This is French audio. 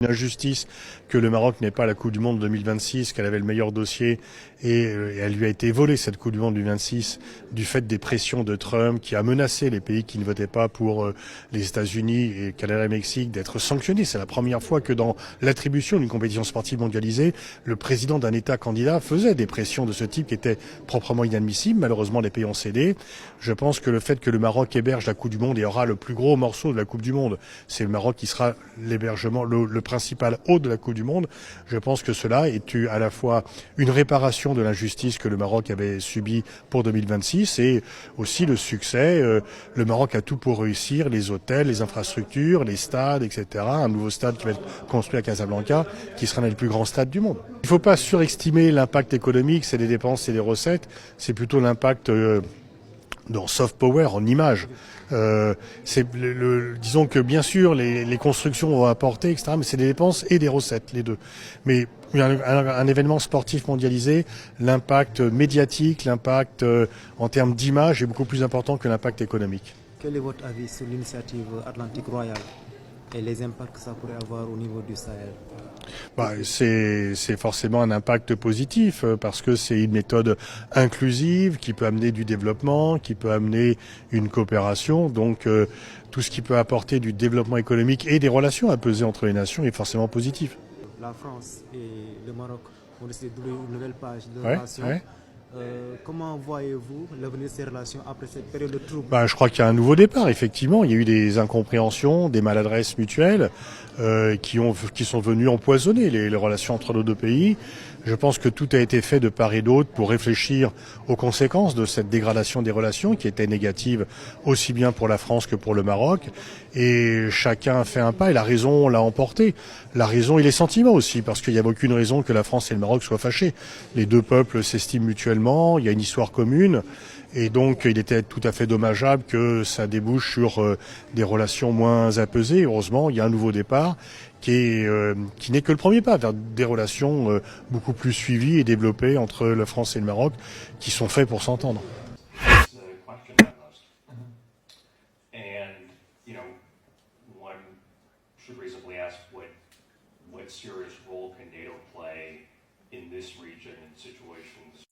Une injustice que le Maroc n'ait pas la Coupe du Monde 2026, qu'elle avait le meilleur dossier et elle lui a été volée cette Coupe du Monde 2026 du fait des pressions de Trump qui a menacé les pays qui ne votaient pas pour les États-Unis et Canada et Mexique d'être sanctionnés. C'est la première fois que dans l'attribution d'une compétition sportive mondialisée, le président d'un État candidat faisait des pressions de ce type qui étaient proprement inadmissibles. Malheureusement, les pays ont cédé. Je pense que le fait que le Maroc héberge la Coupe du Monde et aura le plus gros morceau de la Coupe du Monde, c'est le Maroc qui sera l'hébergement, le principal hôte de la Coupe du Monde. Je pense que cela est à la fois une réparation de l'injustice que le Maroc avait subie pour 2026 et aussi le succès. Le Maroc a tout pour réussir, les hôtels, les infrastructures, les stades, etc. Un nouveau stade qui va être construit à Casablanca, qui sera l'un des plus grands stades du monde. Il ne faut pas surestimer l'impact économique, c'est des dépenses, c'est des recettes, c'est plutôt l'impact dans soft power, en image. Disons que bien sûr les constructions vont apporter, etc., mais c'est des dépenses et des recettes, les deux. Mais un événement sportif mondialisé, l'impact médiatique, l'impact en termes d'image est beaucoup plus important que l'impact économique. Quel est votre avis sur l'initiative Atlantique Royale et les impacts que ça pourrait avoir au niveau du Sahel? C'est forcément un impact positif parce que c'est une méthode inclusive qui peut amener du développement, qui peut amener une coopération. Donc tout ce qui peut apporter du développement économique et des relations à peser entre les nations est forcément positif. La France et le Maroc ont décidé d'ouvrir une nouvelle page de Ouais, relations. ouais. Comment voyez-vous l'avenir de ces relations après cette période de trouble? Je crois qu'il y a un nouveau départ, effectivement. Il y a eu des incompréhensions, des maladresses mutuelles qui sont venues empoisonner les relations entre nos deux pays. Je pense que tout a été fait de part et d'autre pour réfléchir aux conséquences de cette dégradation des relations qui était négative aussi bien pour la France que pour le Maroc. Et chacun a fait un pas et la raison l'a emporté. La raison et les sentiments aussi, parce qu'il n'y a aucune raison que la France et le Maroc soient fâchés. Les deux peuples s'estiment mutuellement, il y a une histoire commune. Et donc, il était tout à fait dommageable que ça débouche sur des relations moins apaisées. Heureusement, il y a un nouveau départ qui n'est que le premier pas vers des relations beaucoup plus suivies et développées entre la France et le Maroc, qui sont faits pour s'entendre. One should reasonably ask what serious role can NATO play in this region in situations